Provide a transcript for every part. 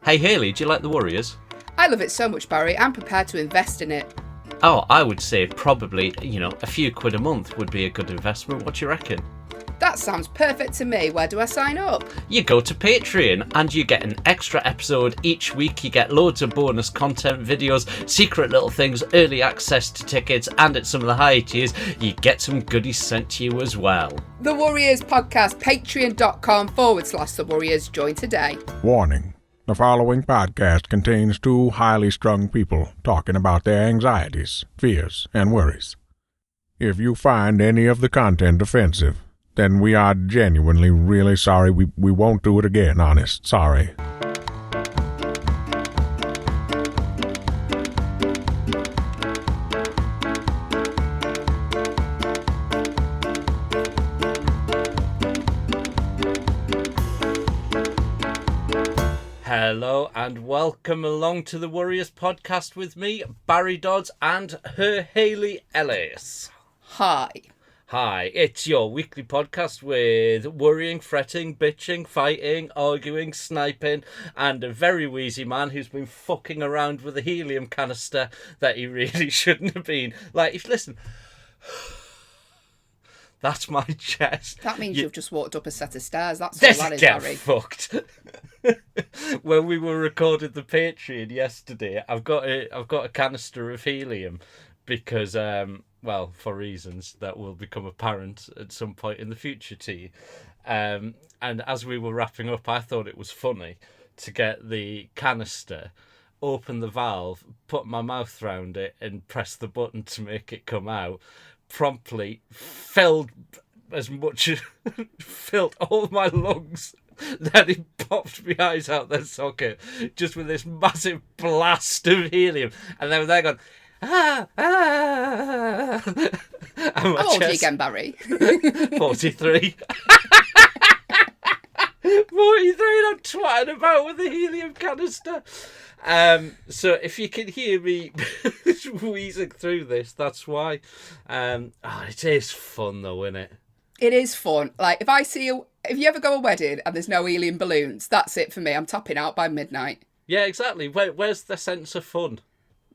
Hey Hayley, do you like the Warriors? I love it so much, Barry. I'm prepared to invest in it. Oh, I would say probably, a few quid a month would be a good investment. What do you reckon? That sounds perfect to me. Where do I sign up? You go to Patreon and you get an extra episode each week. You get loads of bonus content, videos, secret little things, early access to tickets, and at some of the higher tiers, you get some goodies sent to you as well. The Warriors Podcast, patreon.com/The Warriors. Join today. Warning. The following podcast contains two highly strung people talking about their anxieties, fears, and worries. If you find any of the content offensive, then we are genuinely really sorry. We won't do it again, honest. Sorry. Hello and welcome along to the Warriors Podcast with me, Barry Dodds, and her Hayley Ellis. Hi. Hi, it's your weekly podcast with worrying, fretting, bitching, fighting, arguing, sniping, and a very wheezy man who's been fucking around with a helium canister that he really shouldn't have been. Listen, that's my chest. That means you've just walked up a set of stairs. That's Let's all that is, get Barry. fucked. When we were recording the Patreon yesterday, I've got a canister of helium because for reasons that will become apparent at some point in the future to you. And as we were wrapping up, I thought it was funny to get the canister, open the valve, put my mouth round it, and press the button to make it come out. Promptly filled all my lungs. Then he popped my eyes out their socket just with this massive blast of helium, and then they're going. How old are you again, Barry? 43. 43, and I'm twatting about with a helium canister. So if you can hear me wheezing through this, that's why. It is fun though, isn't it? It is fun. Like, if you ever go to a wedding and there's no helium balloons, that's it for me. I'm tapping out by midnight. Yeah, exactly. Where's the sense of fun?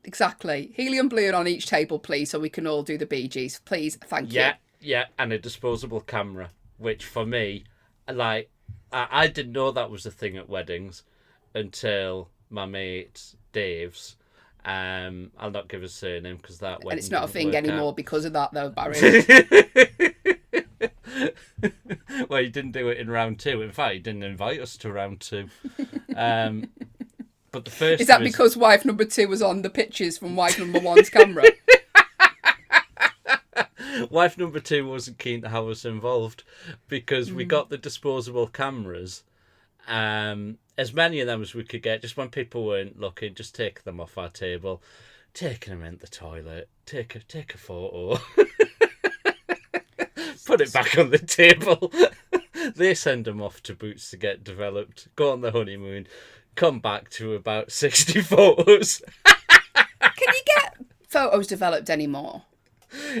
Exactly. Helium balloon on each table, please, so we can all do the Bee Gees. Please, thank you. Yeah, and a disposable camera, which for me, I didn't know that was a thing at weddings until my mate Dave's. I'll not give his surname because that and it's not a thing anymore because of that, though, Barry. Well, he didn't do it in round two. In fact, he didn't invite us to round two. But the first is that because wife number 2 was on the pictures from wife number 1's camera? Wife number 2 wasn't keen to have us involved because we got the disposable cameras, as many of them as we could get, just when people weren't looking, just take them off our table, taking them into the toilet, take a photo, put it back on the table. They send them off to Boots to get developed, go on the honeymoon, come back to about 60 photos. Can you get photos developed anymore?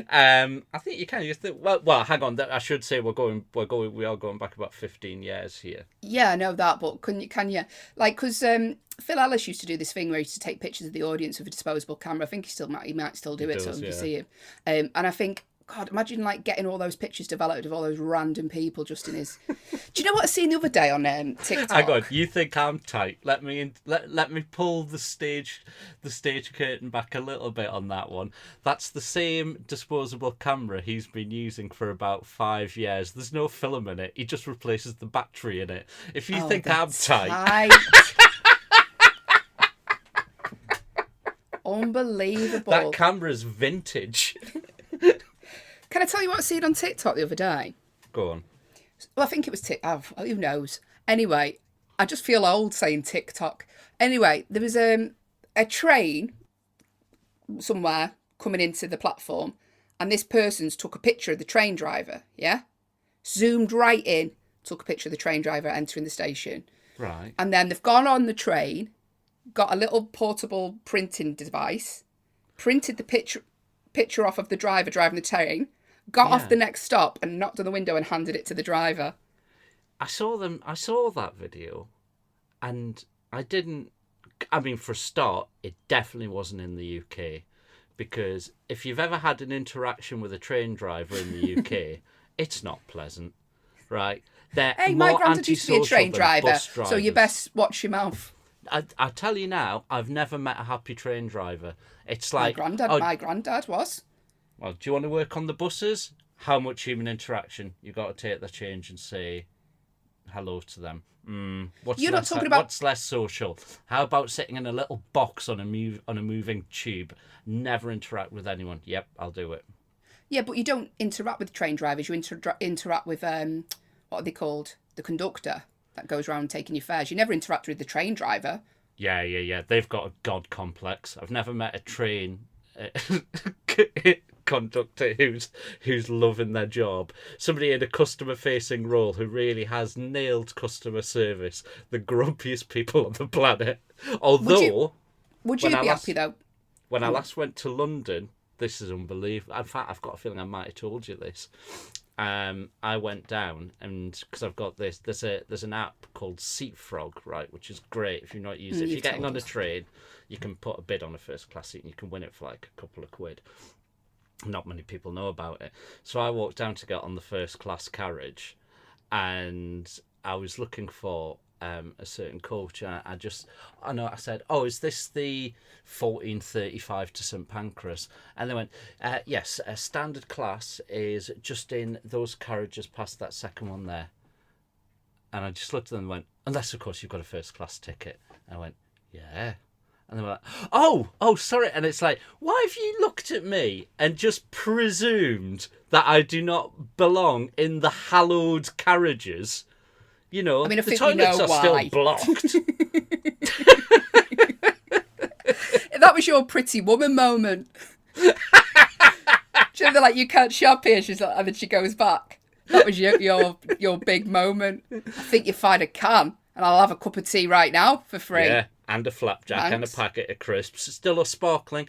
I think you can. Well, hang on. I should say we are going back about 15 years here. Yeah, I know that, but can you? Like, because Phil Ellis used to do this thing where he used to take pictures of the audience with a disposable camera. I think he might still do it. So you see him. And I think, God, imagine getting all those pictures developed of all those random people just in his. Do you know what I seen the other day on TikTok? Hang on, you think I'm tight? Let me pull the stage curtain back a little bit on that one. That's the same disposable camera he's been using for about 5 years. There's no film in it. He just replaces the battery in it. If you think I'm tight. Unbelievable. That camera's vintage. Can I tell you what I seen on TikTok the other day? Go on. Well, I think it was TikTok. Who knows? Anyway, I just feel old saying TikTok. Anyway, there was a train somewhere coming into the platform, and this person's took a picture of the train driver, yeah? Zoomed right in, took a picture of the train driver entering the station. Right. And then they've gone on the train, got a little portable printing device, printed the picture off of the driver driving the train, got off the next stop and knocked on the window and handed it to the driver. I saw that video, and I didn't. I mean, for a start, it definitely wasn't in the UK, because if you've ever had an interaction with a train driver in the UK, it's not pleasant, right? They're Hey, my more granddad used to be a antisocial train than driver, bus so you drivers. best watch your mouth. I tell you now, I've never met a happy train driver. It's My like, granddad, oh, my granddad was. well, do you want to work on the buses? How much human interaction? You got to take the change and say hello to them. You're not talking about- what's less social? How about sitting in a little box on a moving tube? Never interact with anyone. Yep, I'll do it. Yeah, but you don't interact with train drivers. You interact with, what are they called? The conductor that goes around taking your fares. You never interact with the train driver. Yeah. They've got a god complex. I've never met a train conductor who's loving their job. Somebody in a customer facing role who really has nailed customer service. The grumpiest people on the planet. Although, Would you be happy though? when I last went to London, this is unbelievable. In fact, I've got a feeling I might have told you this. I went down, and because I've got this, there's an app called Seatfrog, right, which is great if you're not using it. If you're getting on a train, you can put a bid on a first class seat and you can win it for like a couple of quid. Not many people know about it. So I walked down to get on the first class carriage, and I was looking for a certain coach, and I said, oh, is this the 1435 to St Pancras? And they went, yes, a standard class is just in those carriages past that second one there. And I just looked at them and went, unless of course you've got a first class ticket. And I went, yeah. And they were like, oh, sorry. And it's like, why have you looked at me and just presumed that I do not belong in the hallowed carriages? You know, I mean, I the think we toilets know are why. still blocked. That was your pretty woman moment. She's like, you can't shop here. She's like, and then she goes back. That was your big moment. I think you find a can, and I'll have a cup of tea right now for free. Yeah, and a flapjack and a Thanks. packet of crisps. Still a sparkling.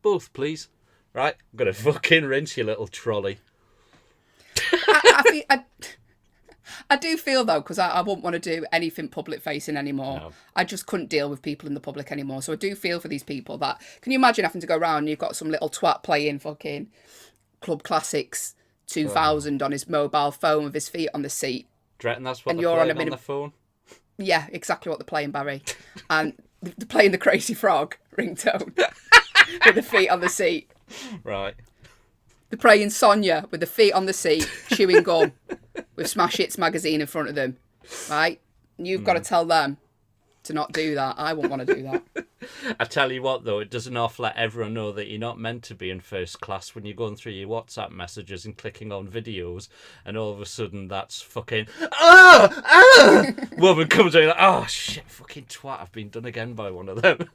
Both, please. Right, I'm going to fucking rinse your little trolley. I do feel though, because I wouldn't want to do anything public facing anymore. No. I just couldn't deal with people in the public anymore. So I do feel for these people that, can you imagine having to go around and you've got some little twat playing fucking Club Classics 2000 on his mobile phone with his feet on the seat. Do you reckon that's what And they're you're on playing a on minute- the phone? Yeah, exactly what they're playing, Barry. And they're playing the Crazy Frog ringtone with the feet on the seat. Right. They're playing Sonia with the feet on the seat, chewing gum, with Smash Hits magazine in front of them, right? And you've got to tell them to not do that. I wouldn't want to do that. I tell you what, though, it doesn't off let everyone know that you're not meant to be in first class when you're going through your WhatsApp messages and clicking on videos, and all of a sudden that's fucking woman comes in like, oh shit, fucking twat, I've been done again by one of them.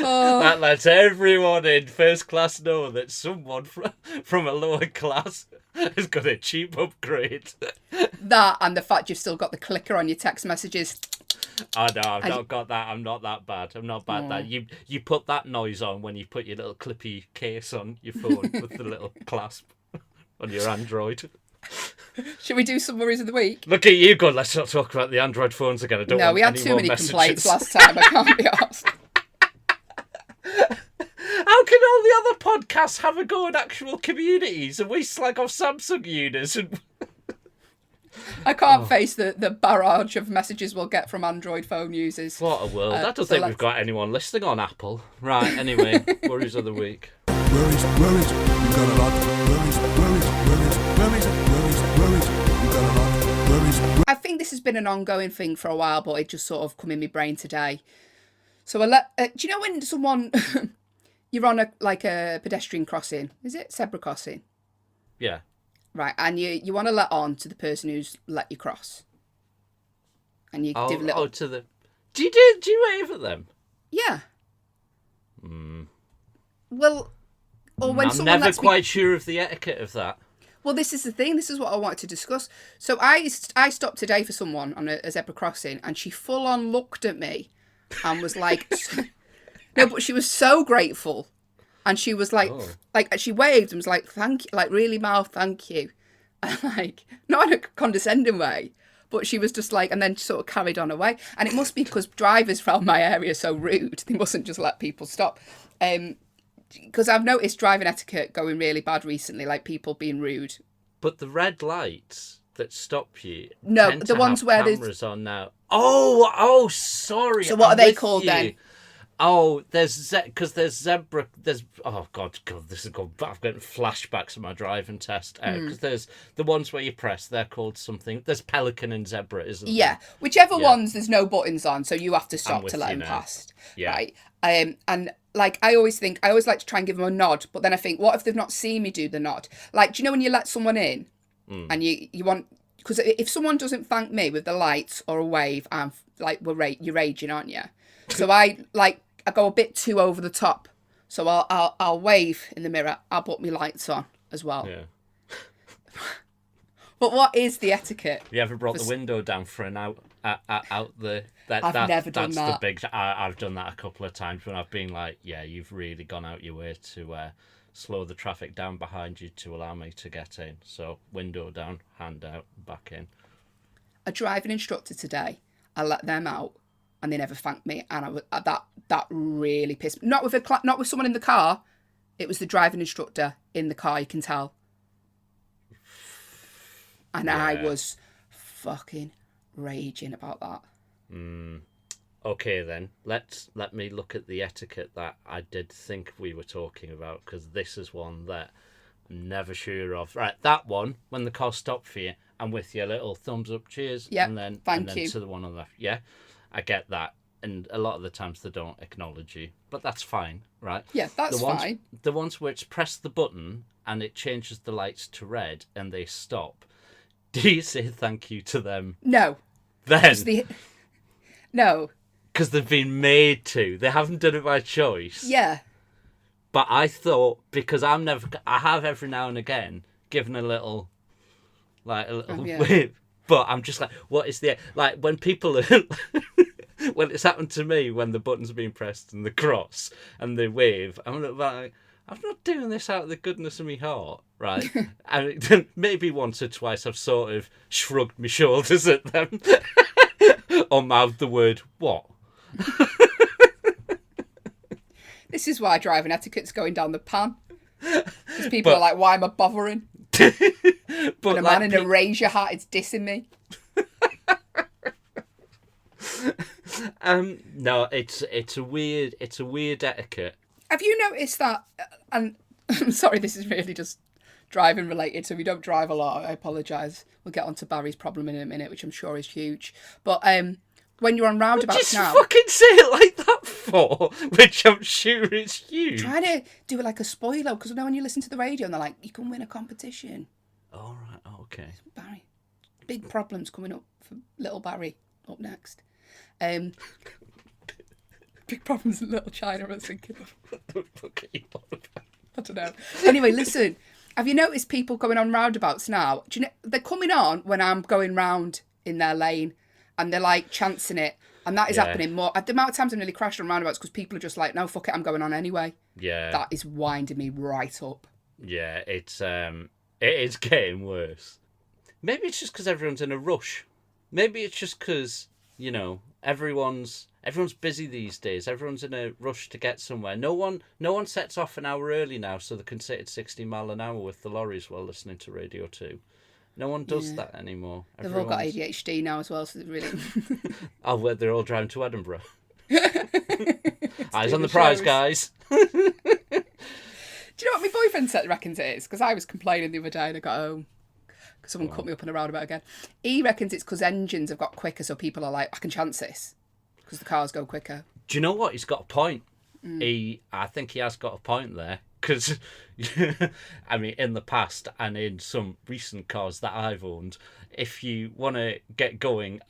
Oh, That lets everyone in first class know that someone from a lower class has got a cheap upgrade. that and the fact you've still got the clicker on your text messages. Oh no, I've not got that. I'm not that bad. I'm not bad. That you put that noise on when you put your little clippy case on your phone with the little clasp on your Android. Should we do some worries of the week? Look at you, God. Let's not talk about the Android phones again. I don't No, want we had any too more many messages. complaints last time. I can't be asked. How can all the other podcasts have a go at actual communities and we slag off Samsung users? And I can't face the barrage of messages we'll get from Android phone users. what a world! I don't so think we've let's- got anyone listening on Apple. Right. Anyway, worries of the week. Worries, worries, you got a lot. Worries, worries, worries, worries, worries, worries, you got a lot. Worries, I think this has been an ongoing thing for a while, but it just sort of come in my brain today. So do you know when someone you're on a pedestrian crossing? Is it zebra crossing? Yeah. Right, and you want to let on to the person who's let you cross, and you Oh, give a little to the. Do you wave at them? yeah. Well, or when I'm someone never lets quite sure of the etiquette of that. Well, this is the thing. This is what I wanted to discuss. So I stopped today for someone on a zebra crossing, and she full on looked at me, and was like, no, but she was so grateful, and she was like, she waved and was like, thank you, like really, Mal, thank you, and like not in a condescending way, But she was just like, and then sort of carried on away. And it must be because drivers around my area are so rude. They mustn't just let people stop. Because I've noticed driving etiquette going really bad recently, like people being rude. But the red lights that stop you, No, tend the to ones have where there's- cameras on now. Oh, sorry. So what I'm are they with called you. then? Oh, because there's zebra. There's God, this is going. I've got flashbacks of my driving test. Because there's the ones where you press. They're called something. There's pelican and zebra, isn't there? Yeah, whichever Yeah. ones there's no buttons on, so you have to stop with to let you them now. past. Yeah. Right. And like I always like to try and give them a nod, but then I think, what if they've not seen me do the nod? Like, do you know when you let someone in, and you want, because if someone doesn't thank me with the lights or a wave, I'm like, you're raging, aren't you? So I go a bit too over the top. So I'll wave in the mirror. I'll put my lights on as well. Yeah. But what is the etiquette? You ever brought the window down for an out the? I've never done that's that. the big. I've done that a couple of times when I've been like, yeah, you've really gone out your way to slow the traffic down behind you to allow me to get in. So window down, hand out, back in. A driving instructor today, I let them out, and they never thanked me, and that really pissed me. Not with someone in the car. It was the driving instructor in the car. You can tell. And I Yeah. was fucking raging about that. Okay then, let me look at the etiquette that I did think we were talking about, because this is one that I'm never sure of. Right, that one, when the car stopped for you, and with your little thumbs up, cheers, Yep, and then thank you. to the one on the left. Yeah, I get that, and a lot of the times they don't acknowledge you, but that's fine, right? Yeah, that's the ones, fine. The ones where it's press the button and it changes the lights to red and they stop. Do you say thank you to them No. then? No. Because they've been made to. They haven't done it by choice. Yeah. But I thought, because I have every now and again given a little yeah. whip. But I'm just like, what is the, like, when people are, when it's happened to me, when the button's been pressed and the cross and the wave, I'm like, I'm not doing this out of the goodness of my heart, right? And maybe once or twice I've sort of shrugged my shoulders at them or mouthed the word, what? This is why driving etiquette's going down the pan. Because people are like, why am I bothering? But And a man in a Razor hat is dissing me. No, it's a weird etiquette. Have you noticed that? And I'm sorry, this is really just driving related, so we don't drive a lot. I apologise. We'll get on to Barry's problem in a minute, which I'm sure is huge. But when you're on roundabouts Just now, fucking say it like that for, which I'm sure is huge. trying to do it like a spoiler, because when you listen to the radio and they're like, you can win a competition. All right, okay. Barry, big problems coming up for little Barry up next. Big problems in Little China, I was thinking of. What the fuck are you on about? I don't know. Anyway, listen. Have you noticed people going on roundabouts now? Do you know they're coming on when I'm going round in their lane, and they're like chancing it, and that is Yeah. happening more. The amount of times I've nearly crashed on roundabouts because people are just like, "No, fuck it, I'm going on anyway." Yeah, That is winding me right up. yeah. It is getting worse. Maybe it's just because everyone's in a rush. Maybe it's just because everyone's busy these days. Everyone's in a rush to get somewhere. No one sets off an hour early now, so they can sit at 60 mile an hour with the lorries while listening to Radio 2. No one does that anymore. They've all got ADHD now as well, so they're really. Oh, well, they're all driving to Edinburgh. Eyes do on the the prize, shows. guys. Do you know what my boyfriend reckons it is? Because I was complaining the other day and I got home. Because someone cut me up on a roundabout again. He reckons it's because engines have got quicker, so people are like, I can chance this. Because the cars go quicker. Do you know what? He's got a point. I think he has got a point there. Because, I mean, in the past and in some recent cars that I've owned, if you want to get going,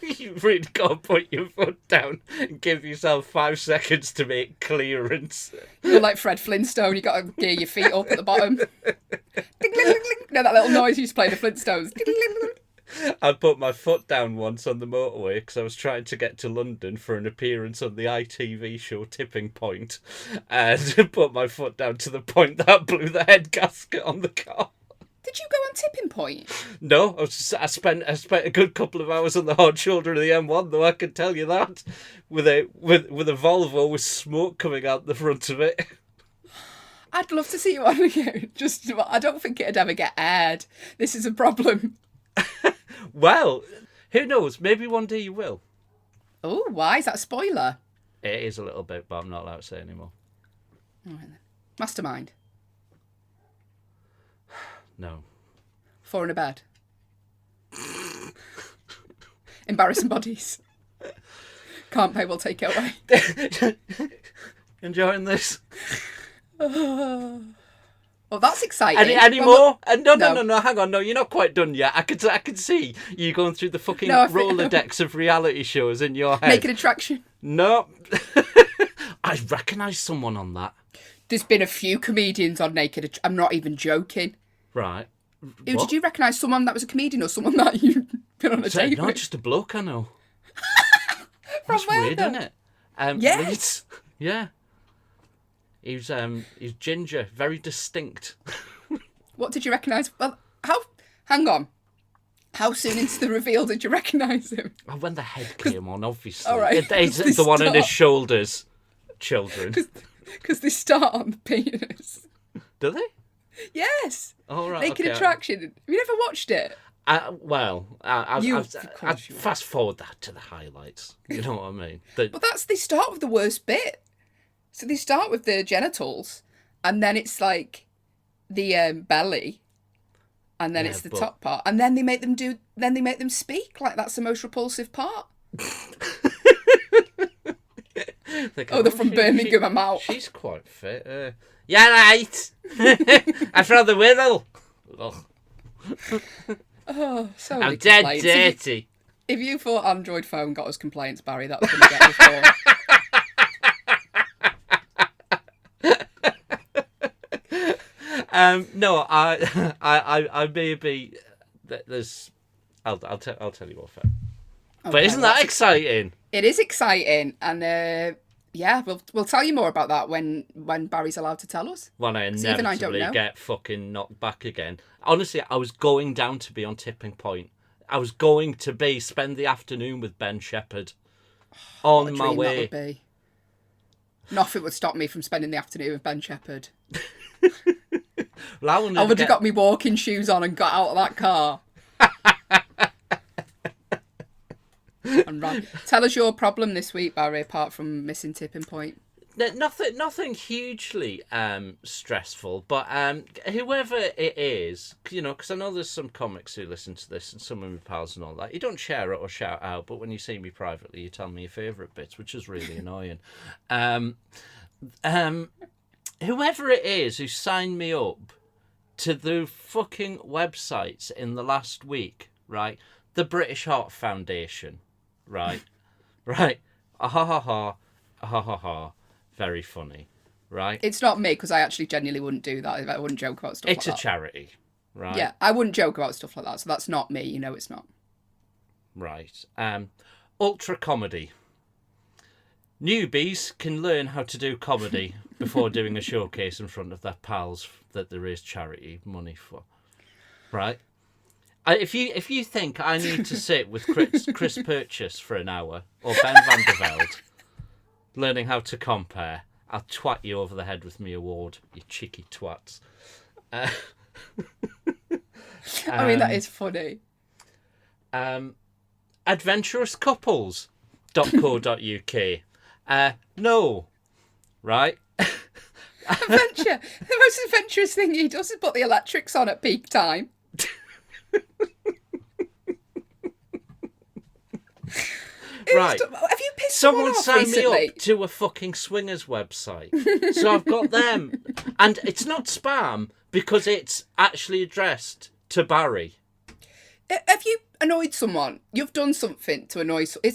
you've really got to put your foot down and give yourself 5 seconds to make clearance. You're like Fred Flintstone, you got to gear your feet up at the bottom. Ding, ding, ding, ding. You know that little noise you used to play the Flintstones? Ding, ding, ding, ding. I put my foot down once on the motorway because I was trying to get to London for an appearance on the ITV show Tipping Point, and put my foot down to the point that blew the head gasket on the car. Did you go on Tipping Point? No, I spent a good couple of hours on the hard shoulder of the M1, though I can tell you that, with a Volvo with smoke coming out the front of it. I'd love to see you on again. Just, I don't think it'd ever get aired. This is a problem. Well, who knows? Maybe one day you will. Oh, why? Is that a spoiler? It is a little bit, but I'm not allowed to say anymore. All right then. Mastermind. No. Four in a bed. Embarrassing bodies. Can't pay, we'll take it away. Enjoying this? Well, that's exciting. Any Well, more? No, hang on. No, you're not quite done yet. I can see you going through the fucking Rolodex of reality shows in your head. Naked Attraction. No. I recognise someone on that. There's been a few comedians on Naked Attraction. I'm not even joking. Right. Who, What? did you recognise someone that was a comedian or someone that you've been on a date No, with? just a bloke I know. From That's where, weird, though? isn't it? Yes. Leeds. Yeah. He's ginger, very distinct. What did you recognise? Well, hang on. How soon into the reveal did you recognise him? Oh, when the head came on, obviously. All right. It's the one on his shoulders. Children. Because they start on the penis. Do they? Yes. Oh, right. Naked okay. Attraction. Have you never watched it? I'd fast forward that to the highlights. You know what I mean? But they start with the worst bit. So they start with the genitals, and then it's like the belly, and then it's the top part, and then they make them speak like that's the most repulsive part. They're from Birmingham, I'm out. She's quite fit. Yeah, right. I'm from the Wirral. Oh, so I'm many dead complaints. dirty. If you thought Android phone got us complaints, Barry, that's going to get us all. No, I maybe there's. I'll tell you off it. But isn't that exciting? It is exciting, and yeah, we'll tell you more about that when Barry's allowed to tell us. When I even I don't inevitably know. get fucking knocked back again. Honestly, I was going down to be on Tipping Point. I was going to spend the afternoon with Ben Shepherd. On my Dream that way. would be. Nothing would stop me from spending the afternoon with Ben Shepherd. Well, I would have got me walking shoes on and got out of that car. And ran. Tell us your problem this week, Barry, apart from missing Tipping Point. Nothing hugely stressful, but whoever it is, you know, because I know there's some comics who listen to this and some of my pals and all that. You don't share it or shout out, but when you see me privately, you tell me your favourite bits, which is really annoying. Whoever it is who signed me up to the fucking websites in the last week, right? The British Heart Foundation, right? Right. Ha ha ha. Ha ha ha. Very funny, right? It's not me, because I actually genuinely wouldn't do that. I wouldn't joke about stuff It's like a that. charity, right? Yeah, I wouldn't joke about stuff like that, so that's not me. You know it's not. Right. Ultra comedy. Newbies can learn how to do comedy before doing a showcase in front of their pals that they raise charity money for. Right? If you think I need to sit with Chris Purchase for an hour, or Ben van der Velde, learning how to compare, I'll twat you over the head with me award, you cheeky twats. I mean, that is funny. Adventurouscouples.co.uk. No. Right? Adventure. The most adventurous thing he does is put the electrics on at peak time. Right. Have you pissed Someone someone off signed recently? me up to a fucking swingers website. So I've got them. And it's not spam because it's actually addressed to Barry. Have you annoyed someone? You've done something to annoy someone.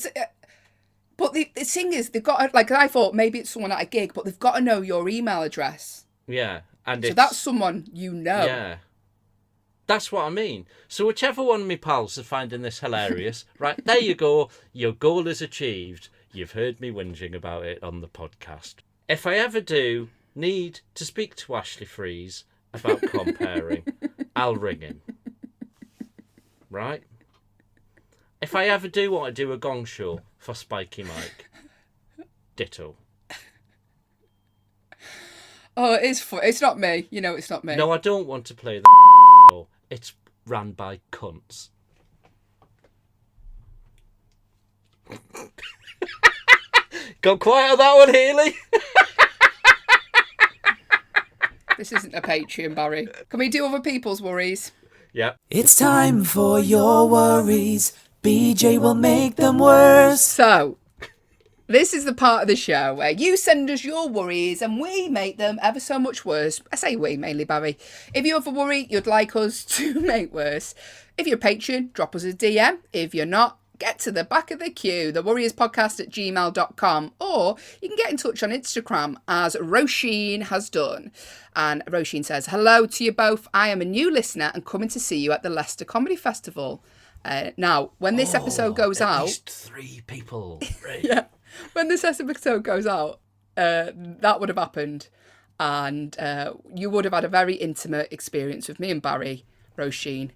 But the thing is, they've got to, like, I thought maybe it's someone at a gig, but they've got to know your email address. Yeah. And So that's someone you know. Yeah. That's what I mean. So whichever one of my pals is finding this hilarious, right, there you go. Your goal is achieved. You've heard me whinging about it on the podcast. If I ever do need to speak to Ashley Freeze about comparing, I'll ring him. Right? If I ever do want to do a gong show for Spiky Mike, ditto. Oh, it is fun. It's not me. You know it's not me. No, I don't want to play the show. It's ran by cunts. Got quiet on that one, Haley. This isn't a Patreon, Barry. Can we do other people's worries? Yep. It's time for your worries. BJ will make them worse. So, this is the part of the show where you send us your worries and we make them ever so much worse. I say we, mainly Barry. If you have a worry you'd like us to make worse, if you're a patron, drop us a DM. If you're not, get to the back of the queue, thewarriorspodcast@gmail.com, or you can get in touch on Instagram as Roisin has done. And Roisin says, hello to you both. I am a new listener and coming to see you at the Leicester Comedy Festival. Now, when this episode goes at out... least 3 people. Right. Yeah. When this episode goes out, that would have happened. And you would have had a very intimate experience with me and Barry, Roisin,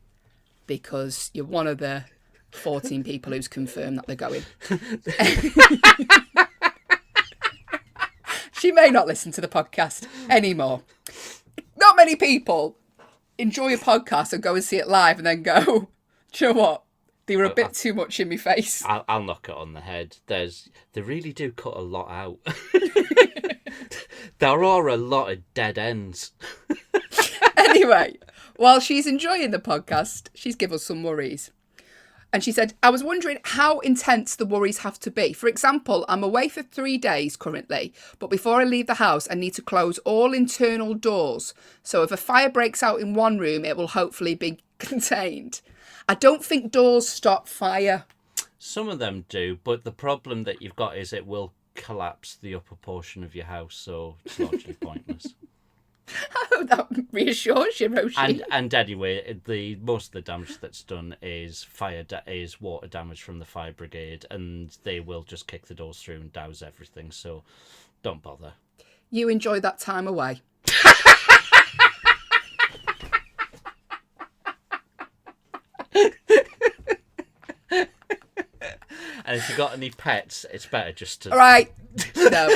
because you're one of the 14 people who's confirmed that they're going. She may not listen to the podcast anymore. Not many people enjoy a podcast and go and see it live and then go, do you know what? They were a bit too much in my face. I'll knock it on the head. They really do cut a lot out. There are a lot of dead ends. Anyway, while she's enjoying the podcast, she's given us some worries. And she said, I was wondering how intense the worries have to be. For example, I'm away for 3 days currently, but before I leave the house, I need to close all internal doors. So if a fire breaks out in one room, it will hopefully be contained. I don't think doors stop fire. Some of them do, but the problem that you've got is it will collapse the upper. Of your house, so it's largely pointless. I hope that reassures you, Roisin. And anyway, most of the damage that's done is is water damage from the fire brigade, and they will just kick the doors through and douse everything. So don't bother. You enjoy that time away. And if you've got any pets, it's better just to... All right. No.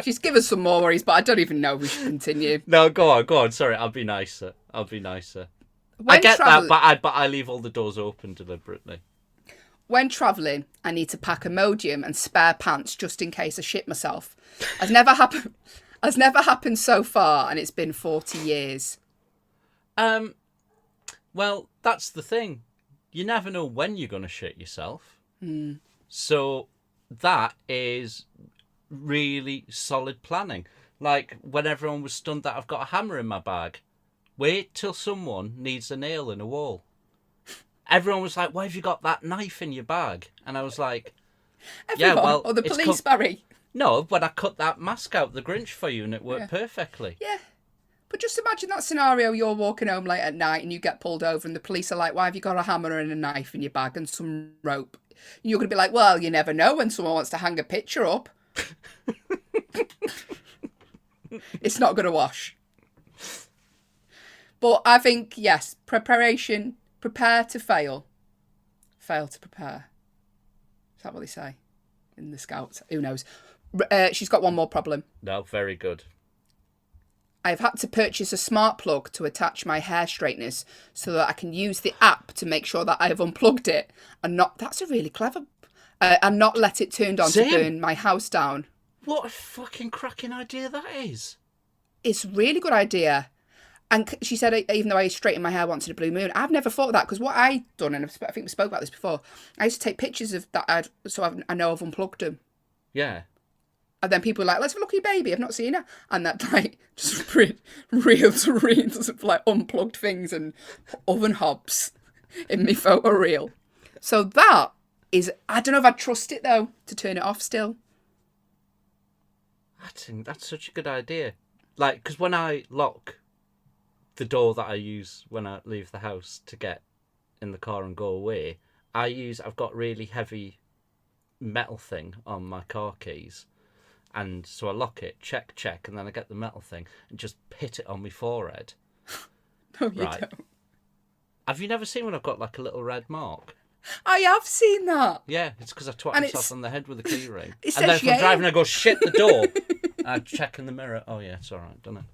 She's given us some more worries, but I don't even know if we should continue. No, go on. Sorry, I'll be nicer. When I get that, but I leave all the doors open deliberately. When travelling, I need to pack Imodium and spare pants just in case I shit myself. Has never happened so far, and it's been 40 years. Well, that's the thing. You never know when you're going to shit yourself. So that is really solid planning. Like when everyone was stunned that I've got a hammer in my bag. Wait till someone needs a nail in a wall. Everyone was like, why have you got that knife in your bag? And I was like, Everyone, yeah, well... or the police, Barry. No, but I cut that mask out, the Grinch, for you, and it worked perfectly. Yeah. But just imagine that scenario, you're walking home late at night and you get pulled over and the police are like, why have you got a hammer and a knife in your bag and some rope? And you're going to be like, well, you never know when someone wants to hang a picture up. It's not going to wash. But I think, yes, preparation, prepare to fail. Fail to prepare. Is that what they say in the Scouts? Who knows? She's got one more problem. No, very good. I've had to purchase a smart plug to attach my hair straighteners so that I can use the app to make sure that I have unplugged it and not... That's a really clever... and not let it turned on to burn my house down. What a fucking cracking idea that is. It's a really good idea. And she said, even though I straightened my hair once in a blue moon, I've never thought of that because what I done, and I think we spoke about this before, I used to take pictures of that I know I've unplugged them. Yeah. And then people are like, let's have a look at your baby. I've not seen her. And that, like, just reels and reels of, like, unplugged things and oven hobs in my photo reel. So that is, I don't know if I'd trust it, though, to turn it off still. I think that's such a good idea. Like, because when I lock the door that I use when I leave the house to get in the car and go away, I've got really heavy metal thing on my car keys. And so I lock it, check, and then I get the metal thing and just hit it on my forehead. No, you Right. don't. Have you never seen when I've got like a little red mark? I have seen that. Yeah, it's because I twat And myself it's- on the head with a key ring. It And then says if I'm Yale. driving, I go, shit, the door. I check in the mirror. Oh, yeah, it's all right, don't it?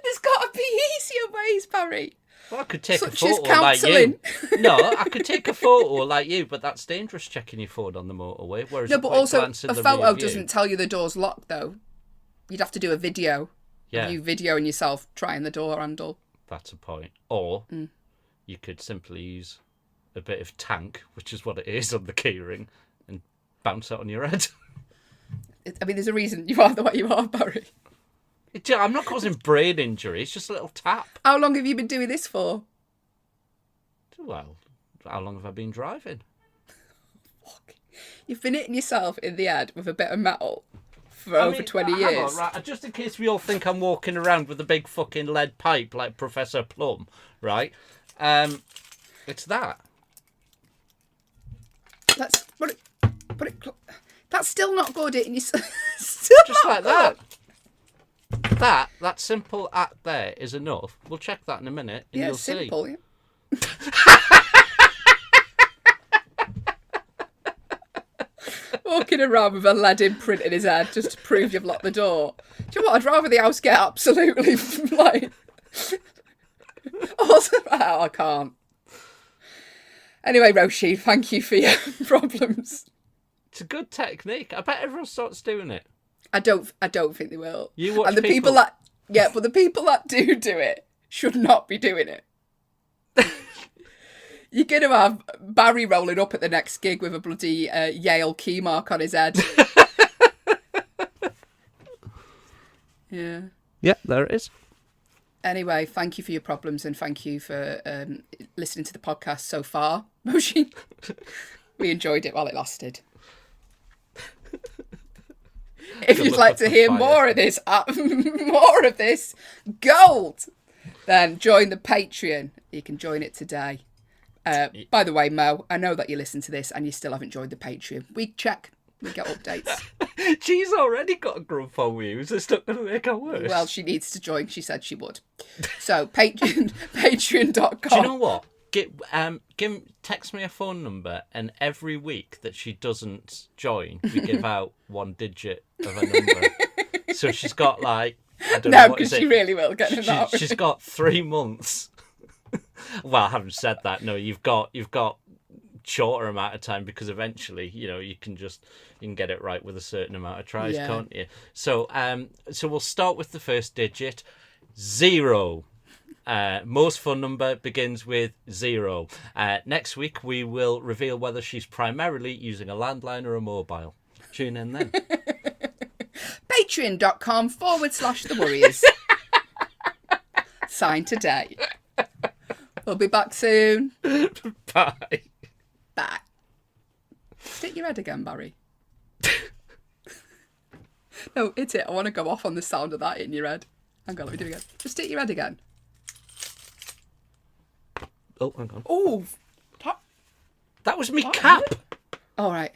There's got to be easier ways, Barry. Well, I could take Such a as photo like you. counselling. No, I could take a photo like you, but that's dangerous checking your phone on the motorway. Whereas No, a but quick also glance in a the photo rear view- doesn't tell you the door's locked, though. You'd have to do a video Yeah, of you videoing yourself trying the door handle. that's a point. Or Mm. you could simply use a bit of tank, which is what it is on the keyring, and bounce it on your head. I mean, there's a reason you are the way you are, Barry. I'm not causing brain injury. It's just a little tap. How long have you been doing this for? Well, how long have I been driving? You've been hitting yourself in the head with a bit of metal for over 20 hang on, years. right, just in case we all think I'm walking around with a big fucking lead pipe like Professor Plum, right? It's that. Let's put it. That's still not good hitting yourself. Just like that. That simple act there is enough. We'll check that in a minute and Yeah, you'll it's simple. Yeah. Walking around with a lead imprint in his head just to prove you've locked the door. Do you know what? I'd rather the house get absolutely like. Also, I can't. Anyway, Roshi, thank you for your problems. It's a good technique. I bet everyone starts doing it. I don't think they will. You watch and the people that but the people that do it should not be doing it. You're going to have Barry rolling up at the next gig with a bloody Yale key mark on his head. Yeah. Yeah, there it is. Anyway, thank you for your problems and thank you for listening to the podcast so far, Moshi. We enjoyed it while it lasted. If Good you'd luck like with to the hear fire. more of this gold, then join the Patreon. You can join it today. By the way, Mo, I know that you listen to this and you still haven't joined the Patreon. We check. We get updates. She's already got a grump on views. It's not going to make her worse. Well, she needs to join. She said she would. So, patreon.com. do you know what? Text me a phone number, and every week that she doesn't join, we give out one digit of a number. So she's got like, I don't know, No, what because is she it? really will get in that. She's got 3 months. Well, I haven't said that. No, you've got shorter amount of time because eventually, you can get it right with a certain amount of tries, Yeah. can't you? So, so we'll start with the first digit, 0. Most phone number begins with 0. Next week we will reveal whether she's primarily using a landline or a mobile. Tune in then. Patreon.com/The Warriors. Sign today. We'll be back soon. Bye. Bye. Stick your head again, Barry. No, hit it. I want to go off on the sound of that in your head. Hang on, let me do it again. Just hit your head again. Oh, hang on. Oh, That was me cap. all right.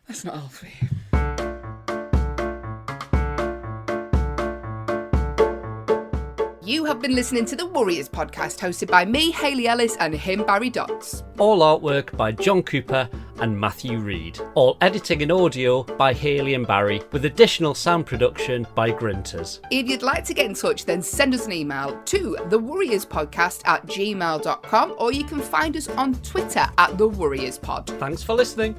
That's not healthy. You have been listening to the Warriors podcast, hosted by me, Hayley Ellis, and him, Barry Dodds. All artwork by John Cooper and Matthew Reed. All editing and audio by Hayley and Barry, with additional sound production by Grinters. If you'd like to get in touch, then send us an email to thewarriorspodcast@gmail.com, or you can find us on Twitter @thewarriorspod. Thanks for listening.